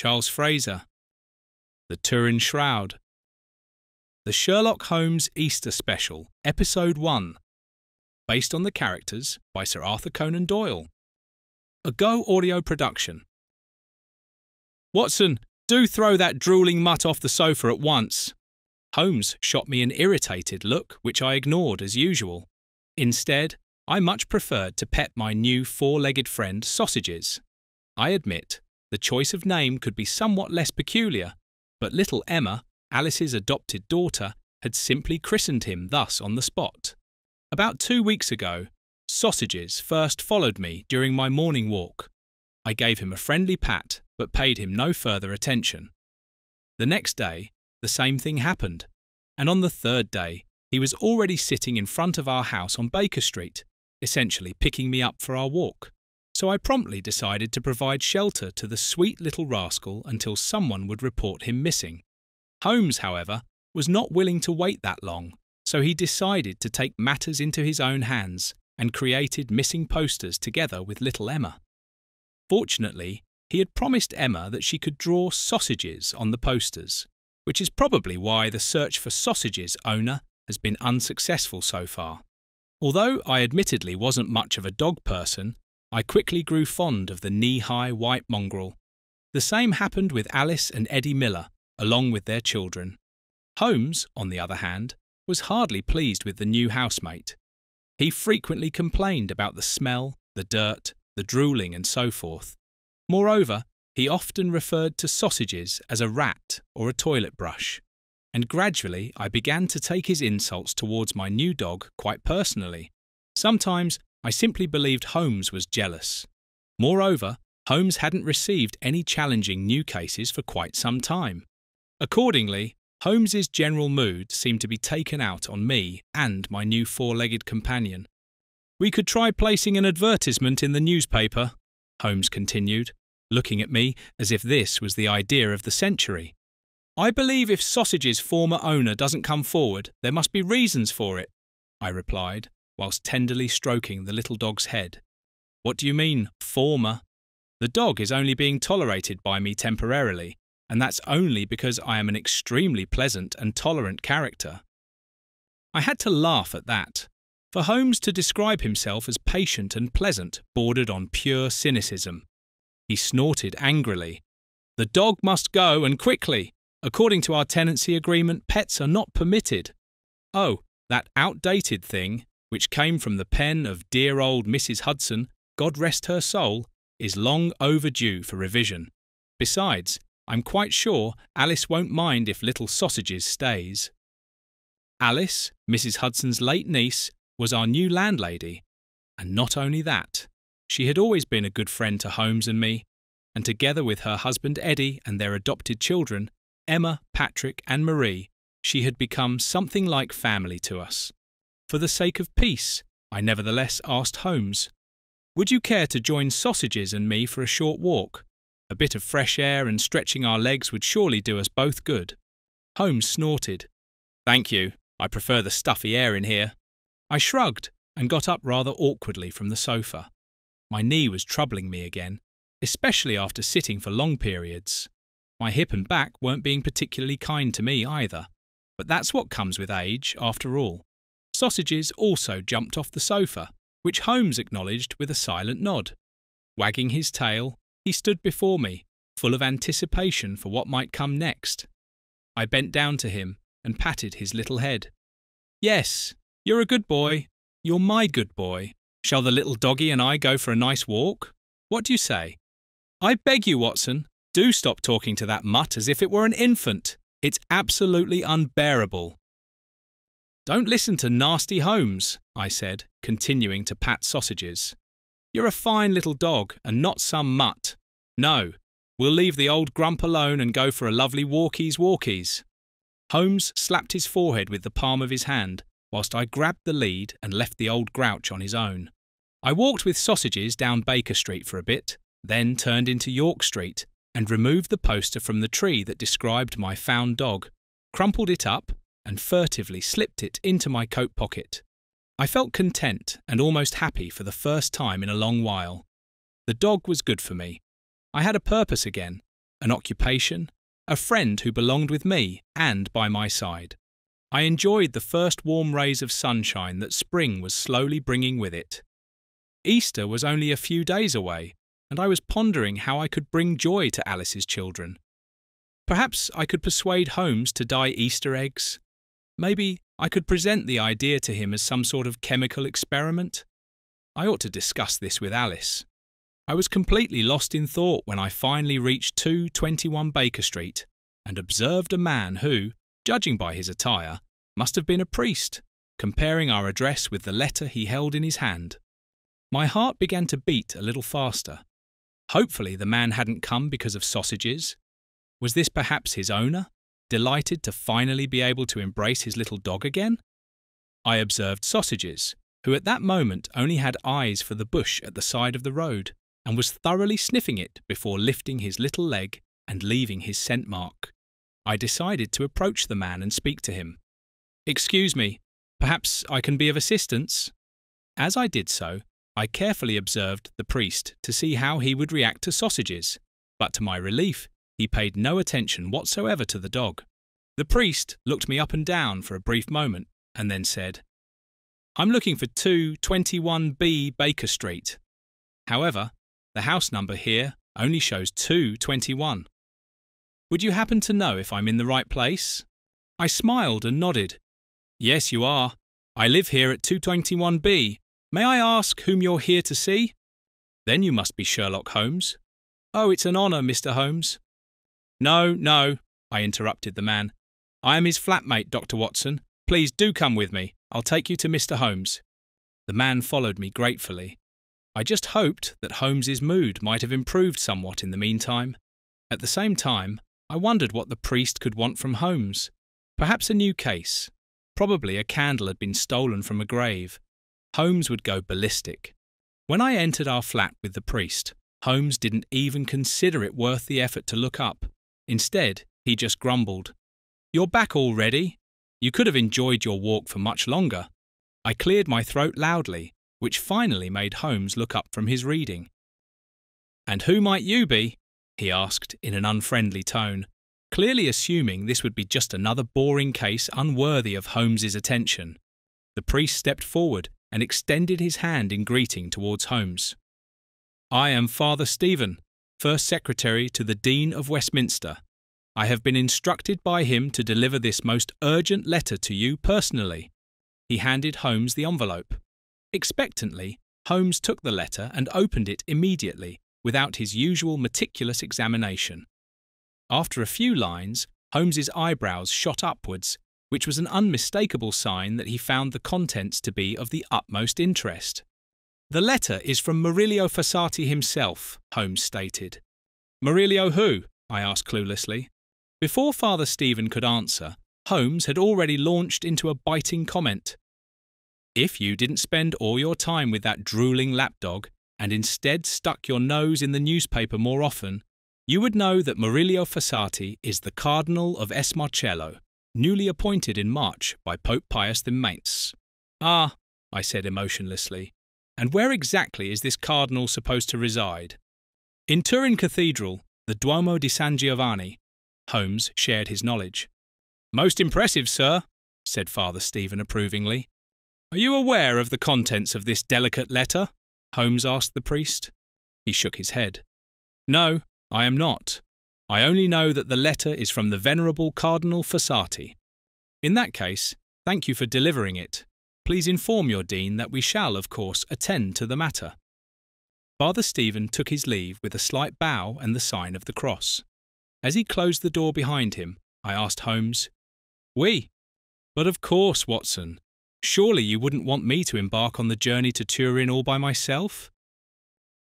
Charles Fraser. The Turin Shroud. The Sherlock Holmes Easter Special, Episode 1, based on the characters by Sir Arthur Conan Doyle. A goaudio production. Watson, do throw that drooling mutt off the sofa at once. Holmes shot me an irritated look, which I ignored as usual. Instead, I much preferred to pet my new four-legged friend Sausages. I admit, the choice of name could be somewhat less peculiar, but little Emma, Alice's adopted daughter, had simply christened him thus on the spot. About 2 weeks ago, Sausages first followed me during my morning walk. I gave him a friendly pat, but paid him no further attention. The next day, the same thing happened, and on the third day, he was already sitting in front of our house on Baker Street, essentially picking me up for our walk. So I promptly decided to provide shelter to the sweet little rascal until someone would report him missing. Holmes, however, was not willing to wait that long, so he decided to take matters into his own hands and created missing posters together with little Emma. Fortunately, he had promised Emma that she could draw sausages on the posters, which is probably why the search for Sausages' owner has been unsuccessful so far. Although I admittedly wasn't much of a dog person, I quickly grew fond of the knee-high white mongrel. The same happened with Alice and Eddie Miller, along with their children. Holmes, on the other hand, was hardly pleased with the new housemate. He frequently complained about the smell, the dirt, the drooling and so forth. Moreover, he often referred to Sausages as a rat or a toilet brush, and gradually I began to take his insults towards my new dog quite personally. Sometimes I simply believed Holmes was jealous. Moreover, Holmes hadn't received any challenging new cases for quite some time. Accordingly, Holmes's general mood seemed to be taken out on me and my new four-legged companion. "We could try placing an advertisement in the newspaper," Holmes continued, looking at me as if this was the idea of the century. "I believe if Sausage's former owner doesn't come forward, there must be reasons for it," I replied, whilst tenderly stroking the little dog's head. "What do you mean, former? The dog is only being tolerated by me temporarily, and that's only because I am an extremely pleasant and tolerant character." I had to laugh at that. For Holmes to describe himself as patient and pleasant bordered on pure cynicism. He snorted angrily. "The dog must go, and quickly. According to our tenancy agreement, pets are not permitted." Oh, that outdated thing, which came from the pen of dear old Mrs. Hudson, God rest her soul, is long overdue for revision. Besides, I'm quite sure Alice won't mind if little Sausages stays. Alice, Mrs. Hudson's late niece, was our new landlady. And not only that, she had always been a good friend to Holmes and me, and together with her husband Eddie and their adopted children, Emma, Patrick and Marie, she had become something like family to us. For the sake of peace, I nevertheless asked Holmes, "Would you care to join Sausages and me for a short walk? A bit of fresh air and stretching our legs would surely do us both good." Holmes snorted. "Thank you, I prefer the stuffy air in here." I shrugged and got up rather awkwardly from the sofa. My knee was troubling me again, especially after sitting for long periods. My hip and back weren't being particularly kind to me either, but that's what comes with age, after all. Sausages also jumped off the sofa, which Holmes acknowledged with a silent nod. Wagging his tail, he stood before me, full of anticipation for what might come next. I bent down to him and patted his little head. "Yes, you're a good boy. You're my good boy. Shall the little doggy and I go for a nice walk? What do you say? I beg you, Watson, do stop talking to that mutt as if it were an infant. It's absolutely unbearable." "Don't listen to nasty Holmes," I said, continuing to pat Sausages. "You're a fine little dog and not some mutt. No, we'll leave the old grump alone and go for a lovely walkies. Holmes slapped his forehead with the palm of his hand, whilst I grabbed the lead and left the old grouch on his own. I walked with Sausages down Baker Street for a bit, then turned into York Street and removed the poster from the tree that described my found dog, crumpled it up and furtively slipped it into my coat pocket. I felt content and almost happy for the first time in a long while. The dog was good for me. I had a purpose again, an occupation, a friend who belonged with me and by my side. I enjoyed the first warm rays of sunshine that spring was slowly bringing with it. Easter was only a few days away, and I was pondering how I could bring joy to Alice's children. Perhaps I could persuade Holmes to dye Easter eggs. Maybe I could present the idea to him as some sort of chemical experiment. I ought to discuss this with Alice. I was completely lost in thought when I finally reached 221 Baker Street and observed a man who, judging by his attire, must have been a priest, comparing our address with the letter he held in his hand. My heart began to beat a little faster. Hopefully the man hadn't come because of sausages. Was this perhaps his owner, delighted to finally be able to embrace his little dog again? I observed Sausages, who at that moment only had eyes for the bush at the side of the road, and was thoroughly sniffing it before lifting his little leg and leaving his scent mark. I decided to approach the man and speak to him. "Excuse me, perhaps I can be of assistance?" As I did so, I carefully observed the priest to see how he would react to Sausages, but to my relief, he paid no attention whatsoever to the dog. The priest looked me up and down for a brief moment and then said, "I'm looking for 221B Baker Street. However, the house number here only shows 221. Would you happen to know if I'm in the right place?" I smiled and nodded. "Yes, you are. I live here at 221B. May I ask whom you're here to see?" "Then you must be Sherlock Holmes." "Oh, it's an honour, Mr. Holmes." No, I interrupted the man. "I am his flatmate, Dr. Watson. Please do come with me. I'll take you to Mr. Holmes." The man followed me gratefully. I just hoped that Holmes's mood might have improved somewhat in the meantime. At the same time, I wondered what the priest could want from Holmes. Perhaps a new case. Probably a candle had been stolen from a grave. Holmes would go ballistic. When I entered our flat with the priest, Holmes didn't even consider it worth the effort to look up. Instead, he just grumbled, "You're back already? You could have enjoyed your walk for much longer." I cleared my throat loudly, which finally made Holmes look up from his reading. "And who might you be?" he asked in an unfriendly tone, clearly assuming this would be just another boring case unworthy of Holmes's attention. The priest stepped forward and extended his hand in greeting towards Holmes. "I am Father Stephen, First Secretary to the Dean of Westminster. I have been instructed by him to deliver this most urgent letter to you personally." He handed Holmes the envelope. Expectantly, Holmes took the letter and opened it immediately, without his usual meticulous examination. After a few lines, Holmes's eyebrows shot upwards, which was an unmistakable sign that he found the contents to be of the utmost interest. "The letter is from Maurilio Fassati himself," Holmes stated. "Maurilio who?" I asked cluelessly. Before Father Stephen could answer, Holmes had already launched into a biting comment. "If you didn't spend all your time with that drooling lapdog, and instead stuck your nose in the newspaper more often, you would know that Maurilio Fassati is the Cardinal of Marcello, newly appointed in March by Pope Pius the Mainz." "Ah," I said emotionlessly, "and where exactly is this cardinal supposed to reside?" "In Turin Cathedral, the Duomo di San Giovanni." Holmes shared his knowledge. "Most impressive, sir," said Father Stephen approvingly. "Are you aware of the contents of this delicate letter?" Holmes asked the priest. He shook his head. "No, I am not. I only know that the letter is from the venerable Cardinal Fassati." "In that case, thank you for delivering it. Please inform your dean that we shall, of course, attend to the matter." Father Stephen took his leave with a slight bow and the sign of the cross. As he closed the door behind him, I asked Holmes, "Oui, but of course, Watson. Surely you wouldn't want me to embark on the journey to Turin all by myself?"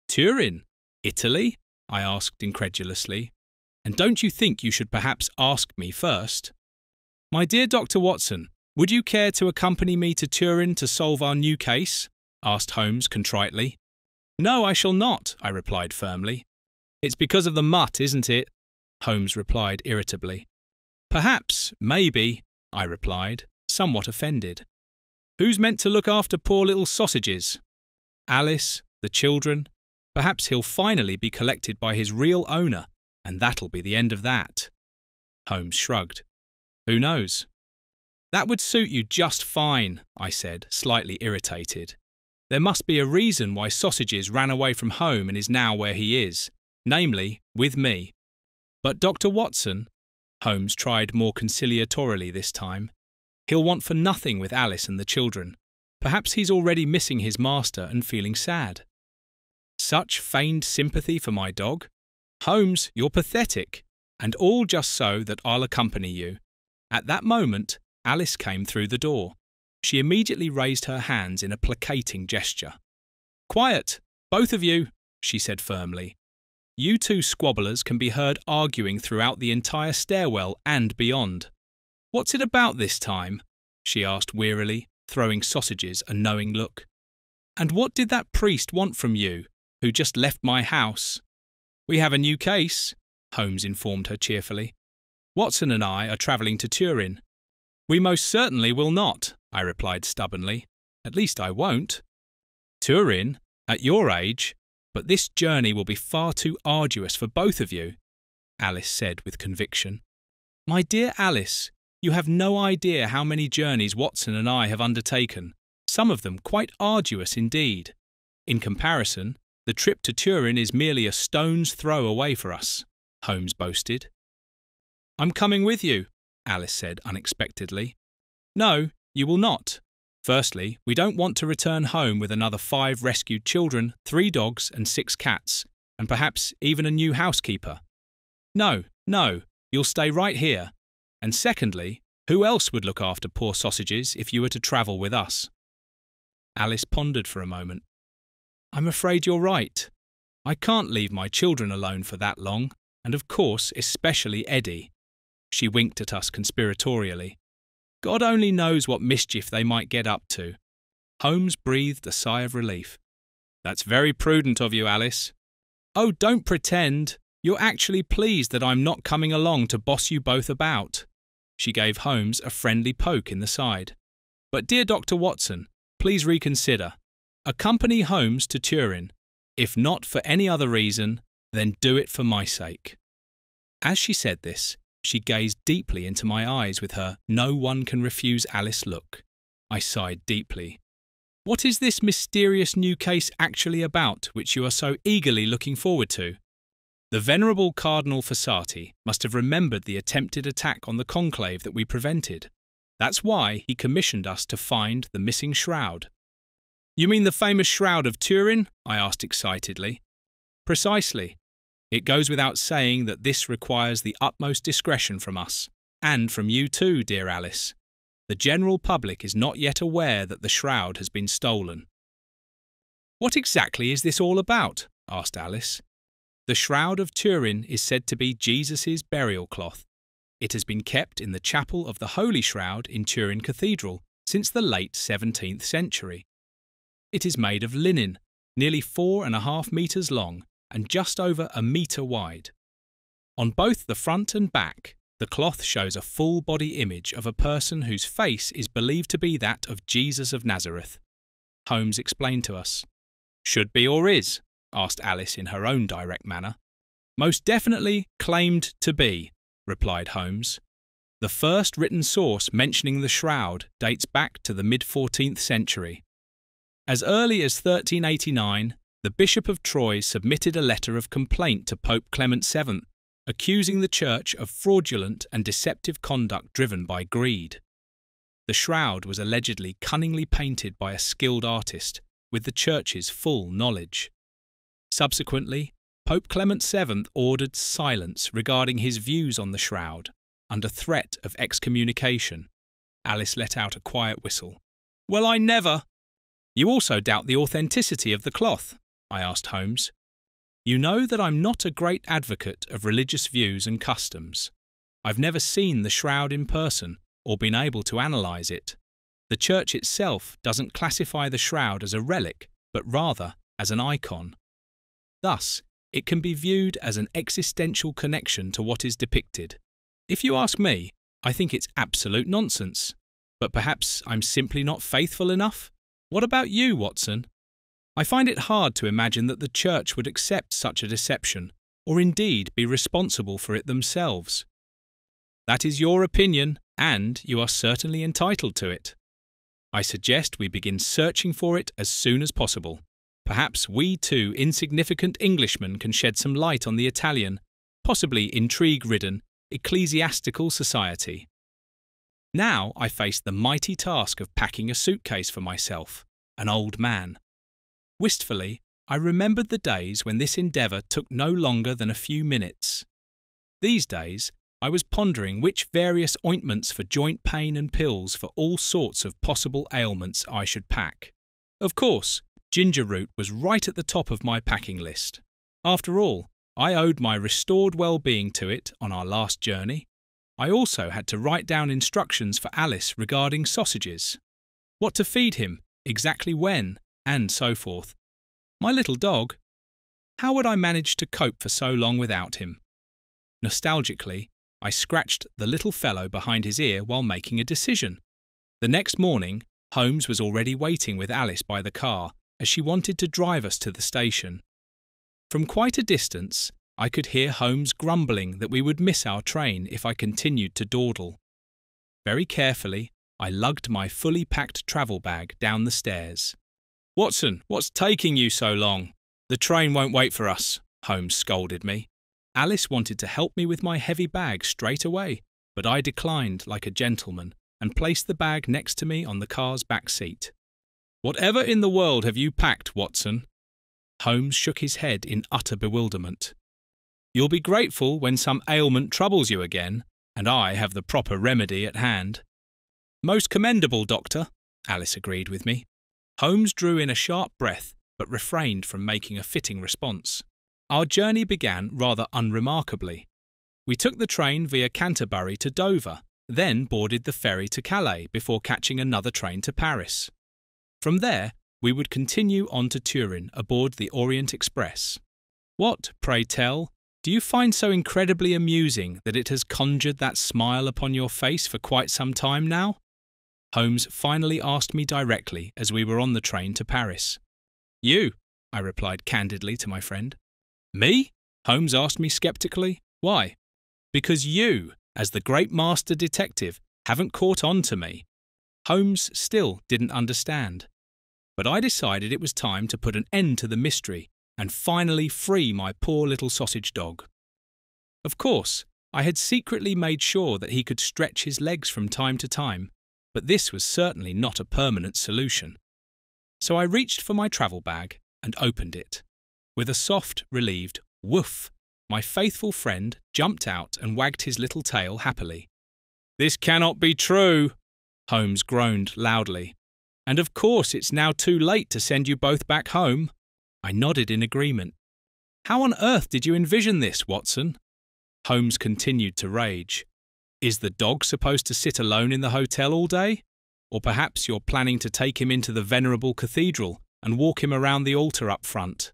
"Turin? Italy?" I asked incredulously. "And don't you think you should perhaps ask me first?" "My dear Dr. Watson, would you care to accompany me to Turin to solve our new case?" asked Holmes contritely. "No, I shall not," I replied firmly. "It's because of the mutt, isn't it?" Holmes replied irritably. "Perhaps, maybe," I replied, somewhat offended. "Who's meant to look after poor little Sausages?" "Alice, the children. Perhaps he'll finally be collected by his real owner, and that'll be the end of that. Holmes shrugged. Who knows? That would suit you just fine, I said, slightly irritated. There must be a reason why Sausages ran away from home and is now where he is, namely, with me. But Dr. Watson, Holmes tried more conciliatorily this time, he'll want for nothing with Alice and the children. Perhaps he's already missing his master and feeling sad. Such feigned sympathy for my dog? Holmes, you're pathetic, and all just so that I'll accompany you. At that moment, Alice came through the door. She immediately raised her hands in a placating gesture. Quiet, both of you, she said firmly. You two squabblers can be heard arguing throughout the entire stairwell and beyond. What's it about this time? She asked wearily, throwing Sausages a knowing look. And what did that priest want from you, who just left my house? We have a new case, Holmes informed her cheerfully. Watson and I are travelling to Turin. We most certainly will not, I replied stubbornly. At least I won't. Turin? At your age? But this journey will be far too arduous for both of you, Alice said with conviction. My dear Alice, you have no idea how many journeys Watson and I have undertaken, some of them quite arduous indeed. In comparison, the trip to Turin is merely a stone's throw away for us, Holmes boasted. I'm coming with you, Alice said unexpectedly. No, you will not. Firstly, we don't want to return home with another 5 rescued children, 3 dogs and 6 cats, and perhaps even a new housekeeper. No, you'll stay right here. And secondly, who else would look after poor Sausages if you were to travel with us? Alice pondered for a moment. I'm afraid you're right. I can't leave my children alone for that long, and of course, especially Eddie. She winked at us conspiratorially. God only knows what mischief they might get up to. Holmes breathed a sigh of relief. That's very prudent of you, Alice. Oh, don't pretend. You're actually pleased that I'm not coming along to boss you both about. She gave Holmes a friendly poke in the side. But dear Dr. Watson, please reconsider. Accompany Holmes to Turin. If not for any other reason, then do it for my sake. As she said this, she gazed deeply into my eyes with her "no one can refuse Alice" look. I sighed deeply. What is this mysterious new case actually about which you are so eagerly looking forward to? The venerable Cardinal Fassati must have remembered the attempted attack on the conclave that we prevented. That's why he commissioned us to find the missing shroud. You mean the famous Shroud of Turin? I asked excitedly. Precisely. It goes without saying that this requires the utmost discretion from us, and from you too, dear Alice. The general public is not yet aware that the shroud has been stolen. What exactly is this all about? Asked Alice. The Shroud of Turin is said to be Jesus' burial cloth. It has been kept in the chapel of the Holy Shroud in Turin Cathedral since the late 17th century. It is made of linen, nearly 4.5 meters long and just over 1 meter wide. On both the front and back, the cloth shows a full-body image of a person whose face is believed to be that of Jesus of Nazareth. Holmes explained to us. Should be or is? Asked Alice in her own direct manner. Most definitely claimed to be, replied Holmes. The first written source mentioning the shroud dates back to the mid-14th century. As early as 1389, the Bishop of Troyes submitted a letter of complaint to Pope Clement VII, accusing the Church of fraudulent and deceptive conduct driven by greed. The shroud was allegedly cunningly painted by a skilled artist, with the Church's full knowledge. Subsequently, Pope Clement VII ordered silence regarding his views on the shroud, under threat of excommunication. Alice let out a quiet whistle. Well, I never! You also doubt the authenticity of the cloth? I asked Holmes. You know that I'm not a great advocate of religious views and customs. I've never seen the shroud in person or been able to analyse it. The Church itself doesn't classify the shroud as a relic, but rather as an icon. Thus, it can be viewed as an existential connection to what is depicted. If you ask me, I think it's absolute nonsense. But perhaps I'm simply not faithful enough? What about you, Watson? I find it hard to imagine that the Church would accept such a deception, or indeed be responsible for it themselves. That is your opinion, and you are certainly entitled to it. I suggest we begin searching for it as soon as possible. Perhaps we two insignificant Englishmen can shed some light on the Italian, possibly intrigue-ridden, ecclesiastical society. Now I faced the mighty task of packing a suitcase for myself, an old man. Wistfully, I remembered the days when this endeavour took no longer than a few minutes. These days, I was pondering which various ointments for joint pain and pills for all sorts of possible ailments I should pack. Of course, ginger root was right at the top of my packing list. After all, I owed my restored well-being to it on our last journey. I also had to write down instructions for Alice regarding sausages, what to feed him, exactly when, and so forth. My little dog. How would I manage to cope for so long without him? Nostalgically, I scratched the little fellow behind his ear while making a decision. The next morning, Holmes was already waiting with Alice by the car, as she wanted to drive us to the station. From quite a distance, I could hear Holmes grumbling that we would miss our train if I continued to dawdle. Very carefully, I lugged my fully packed travel bag down the stairs. "Watson, what's taking you so long? The train won't wait for us," Holmes scolded me. Alice wanted to help me with my heavy bag straight away, but I declined like a gentleman and placed the bag next to me on the car's back seat. "Whatever in the world have you packed, Watson?" Holmes shook his head in utter bewilderment. "You'll be grateful when some ailment troubles you again, and I have the proper remedy at hand." "Most commendable, Doctor," Alice agreed with me. Holmes drew in a sharp breath, but refrained from making a fitting response. Our journey began rather unremarkably. We took the train via Canterbury to Dover, then boarded the ferry to Calais before catching another train to Paris. From there, we would continue on to Turin aboard the Orient Express. What, pray tell, do you find so incredibly amusing that it has conjured that smile upon your face for quite some time now? Holmes finally asked me directly as we were on the train to Paris. "You," I replied candidly to my friend. "Me?" Holmes asked me sceptically. "Why?" "Because you, as the great master detective, haven't caught on to me." Holmes still didn't understand. But I decided it was time to put an end to the mystery and finally free my poor little sausage dog. Of course, I had secretly made sure that he could stretch his legs from time to time, but this was certainly not a permanent solution. So I reached for my travel bag and opened it. With a soft, relieved woof, my faithful friend jumped out and wagged his little tail happily. "This cannot be true," Holmes groaned loudly. "And of course it's now too late to send you both back home." I nodded in agreement. "How on earth did you envision this, Watson?" Holmes continued to rage. "Is the dog supposed to sit alone in the hotel all day? Or perhaps you're planning to take him into the venerable Cathedral and walk him around the altar up front?"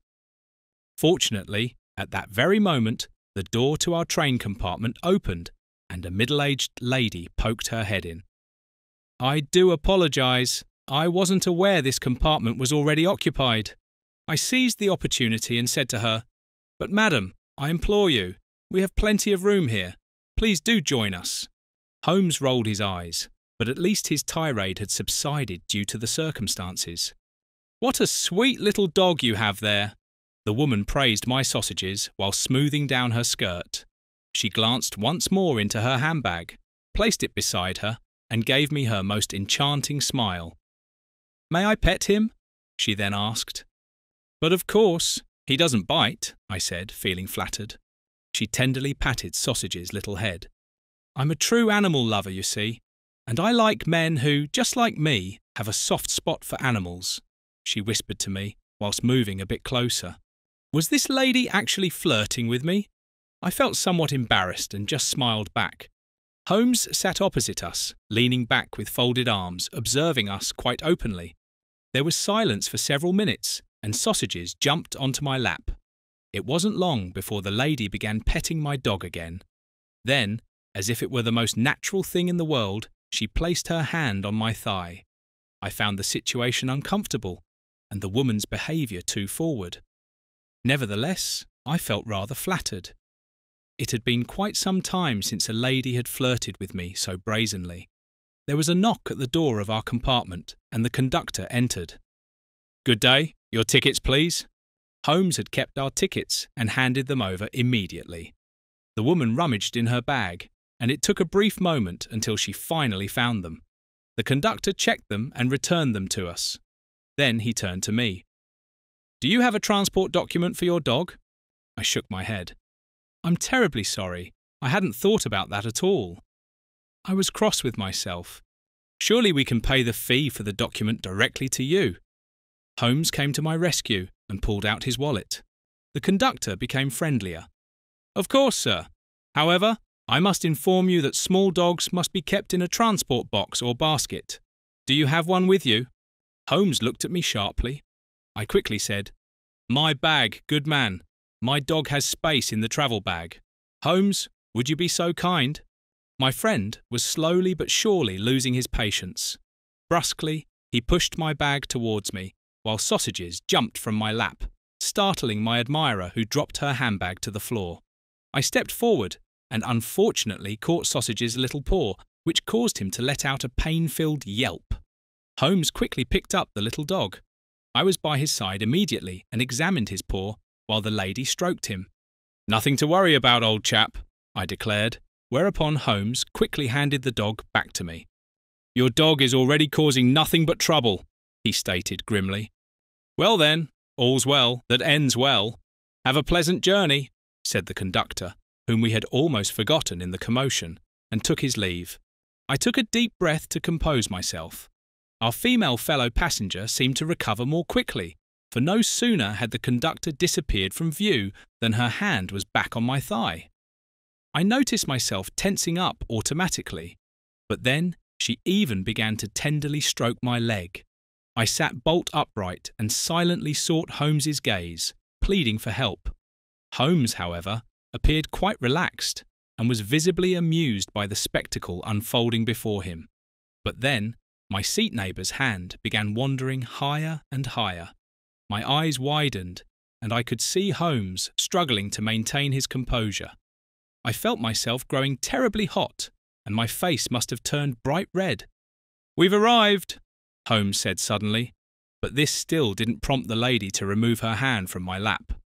Fortunately, at that very moment, the door to our train compartment opened and a middle-aged lady poked her head in. "I do apologise. I wasn't aware this compartment was already occupied." I seized the opportunity and said to her, "But madam, I implore you, we have plenty of room here. Please do join us." Holmes rolled his eyes, but at least his tirade had subsided due to the circumstances. "What a sweet little dog you have there." The woman praised my sausages while smoothing down her skirt. She glanced once more into her handbag, placed it beside her, and gave me her most enchanting smile. "May I pet him?" she then asked. "But of course, he doesn't bite," I said, feeling flattered. She tenderly patted Sausage's little head. "I'm a true animal lover, you see, and I like men who, just like me, have a soft spot for animals," she whispered to me whilst moving a bit closer. Was this lady actually flirting with me? I felt somewhat embarrassed and just smiled back. Holmes sat opposite us, leaning back with folded arms, observing us quite openly. There was silence for several minutes, and Sausages jumped onto my lap. It wasn't long before the lady began petting my dog again. Then, as if it were the most natural thing in the world, she placed her hand on my thigh. I found the situation uncomfortable, and the woman's behaviour too forward. Nevertheless, I felt rather flattered. It had been quite some time since a lady had flirted with me so brazenly. There was a knock at the door of our compartment, and the conductor entered. "Good day. Your tickets, please." Holmes had kept our tickets and handed them over immediately. The woman rummaged in her bag, and it took a brief moment until she finally found them. The conductor checked them and returned them to us. Then he turned to me. "Do you have a transport document for your dog?" I shook my head. "I'm terribly sorry. I hadn't thought about that at all." I was cross with myself. "Surely we can pay the fee for the document directly to you." Holmes came to my rescue and pulled out his wallet. The conductor became friendlier. "Of course, sir. However, I must inform you that small dogs must be kept in a transport box or basket. Do you have one with you?" Holmes looked at me sharply. I quickly said, "My bag, good man. My dog has space in the travel bag. Holmes, would you be so kind?" My friend was slowly but surely losing his patience. Brusquely, he pushed my bag towards me, while sausages jumped from my lap, startling my admirer who dropped her handbag to the floor. I stepped forward and unfortunately caught Sausage's little paw, which caused him to let out a pain-filled yelp. Holmes quickly picked up the little dog. I was by his side immediately and examined his paw while the lady stroked him. "Nothing to worry about, old chap," I declared, whereupon Holmes quickly handed the dog back to me. "Your dog is already causing nothing but trouble," he stated grimly. "Well then, all's well that ends well. Have a pleasant journey," said the conductor, whom we had almost forgotten in the commotion, and took his leave. I took a deep breath to compose myself. Our female fellow passenger seemed to recover more quickly, for no sooner had the conductor disappeared from view than her hand was back on my thigh. I noticed myself tensing up automatically, but then she even began to tenderly stroke my leg. I sat bolt upright and silently sought Holmes's gaze, pleading for help. Holmes, however, appeared quite relaxed and was visibly amused by the spectacle unfolding before him. But then my seat neighbour's hand began wandering higher and higher. My eyes widened, and I could see Holmes struggling to maintain his composure. I felt myself growing terribly hot, and my face must have turned bright red. "We've arrived," Holmes said suddenly, but this still didn't prompt the lady to remove her hand from my lap.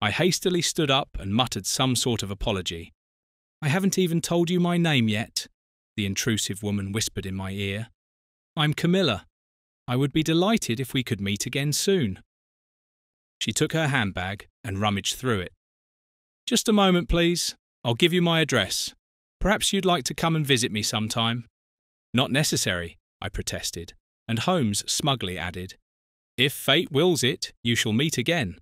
I hastily stood up and muttered some sort of apology. "I haven't even told you my name yet," the intrusive woman whispered in my ear. "I'm Camilla. I would be delighted if we could meet again soon." She took her handbag and rummaged through it. "Just a moment, please. I'll give you my address. Perhaps you'd like to come and visit me sometime." "Not necessary," I protested, and Holmes smugly added, "If fate wills it, you shall meet again."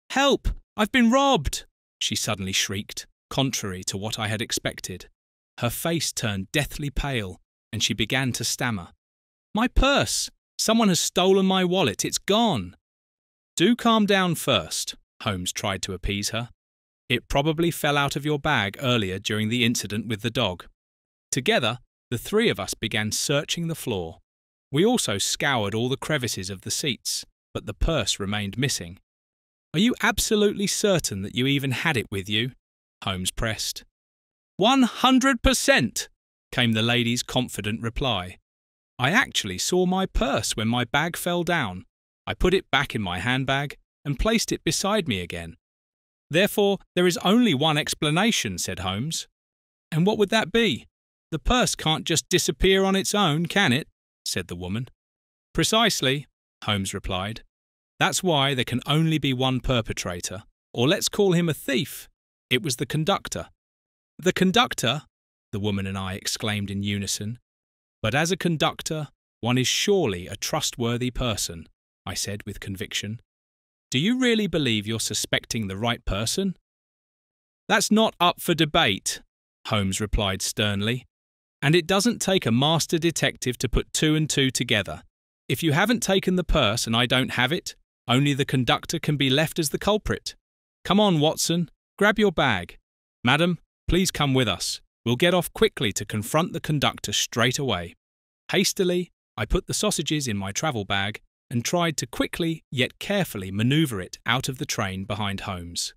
"Help! I've been robbed!" she suddenly shrieked, contrary to what I had expected. Her face turned deathly pale, and she began to stammer. "My purse! Someone has stolen my wallet. It's gone." "Do calm down first," Holmes tried to appease her. "It probably fell out of your bag earlier during the incident with the dog." Together, the three of us began searching the floor. We also scoured all the crevices of the seats, but the purse remained missing. "Are you absolutely certain that you even had it with you?" Holmes pressed. 100%, came the lady's confident reply. "I actually saw my purse when my bag fell down. I put it back in my handbag and placed it beside me again." "Therefore, there is only one explanation," said Holmes. "And what would that be? The purse can't just disappear on its own, can it?" said the woman. "Precisely," Holmes replied. "That's why there can only be one perpetrator, or let's call him a thief. It was the conductor." "The conductor?" the woman and I exclaimed in unison. "But as a conductor, one is surely a trustworthy person," I said with conviction. "Do you really believe you're suspecting the right person?" "That's not up for debate," Holmes replied sternly. "And it doesn't take a master detective to put two and two together. If you haven't taken the purse and I don't have it, only the conductor can be left as the culprit. Come on, Watson, grab your bag. Madam, please come with us. We'll get off quickly to confront the conductor straight away." Hastily, I put the sausages in my travel bag and tried to quickly yet carefully manoeuvre it out of the train behind Holmes.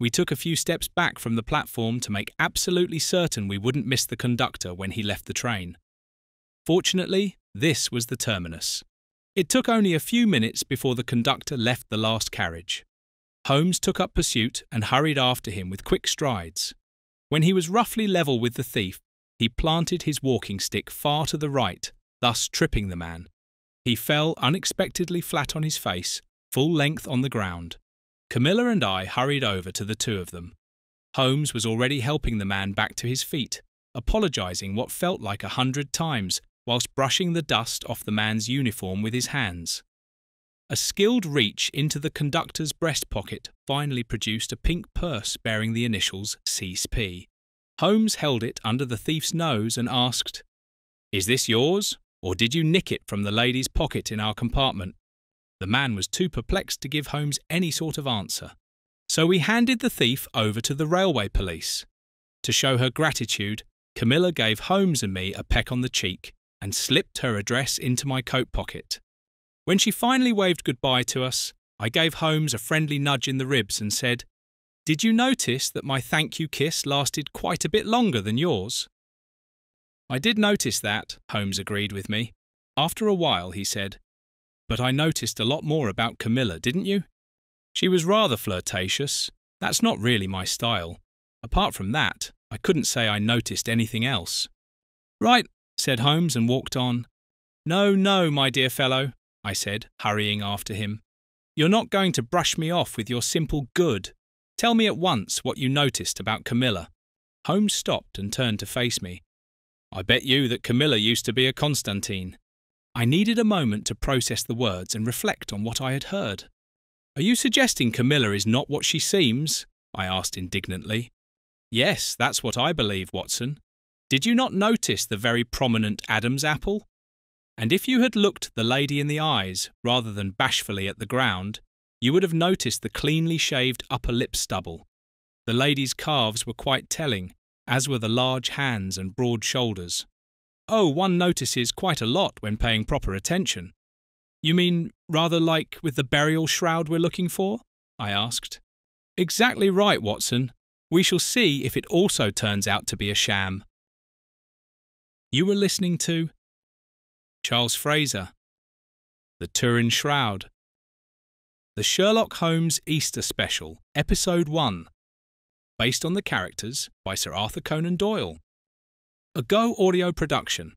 We took a few steps back from the platform to make absolutely certain we wouldn't miss the conductor when he left the train. Fortunately, this was the terminus. It took only a few minutes before the conductor left the last carriage. Holmes took up pursuit and hurried after him with quick strides. When he was roughly level with the thief, he planted his walking stick far to the right, thus tripping the man. He fell unexpectedly flat on his face, full length on the ground. Camilla and I hurried over to the two of them. Holmes was already helping the man back to his feet, apologising what felt like 100 times, whilst brushing the dust off the man's uniform with his hands. A skilled reach into the conductor's breast pocket finally produced a pink purse bearing the initials CSP. Holmes held it under the thief's nose and asked, "Is this yours, or did you nick it from the lady's pocket in our compartment?" The man was too perplexed to give Holmes any sort of answer. So we handed the thief over to the railway police. To show her gratitude, Camilla gave Holmes and me a peck on the cheek and slipped her address into my coat pocket. When she finally waved goodbye to us, I gave Holmes a friendly nudge in the ribs and said, "Did you notice that my thank you kiss lasted quite a bit longer than yours?" "I did notice that," Holmes agreed with me. After a while, he said, "But I noticed a lot more about Camilla, didn't you? She was rather flirtatious. That's not really my style. Apart from that, I couldn't say I noticed anything else." "Right," said Holmes and walked on. "No, no, my dear fellow," I said, hurrying after him. "You're not going to brush me off with your simple good. Tell me at once what you noticed about Camilla." Holmes stopped and turned to face me. "I bet you that Camilla used to be a Constantine." I needed a moment to process the words and reflect on what I had heard. "Are you suggesting Camilla is not what she seems?" I asked indignantly. "Yes, that's what I believe, Watson. Did you not notice the very prominent Adam's apple? And if you had looked the lady in the eyes, rather than bashfully at the ground, you would have noticed the cleanly shaved upper lip stubble. The lady's calves were quite telling, as were the large hands and broad shoulders. Oh, one notices quite a lot when paying proper attention." "You mean rather like with the burial shroud we're looking for?" I asked. "Exactly right, Watson. We shall see if it also turns out to be a sham." You were listening to Charles Fraser, The Turin Shroud, the Sherlock Holmes Easter Special, Episode 1, based on the characters by Sir Arthur Conan Doyle. A goaudio production.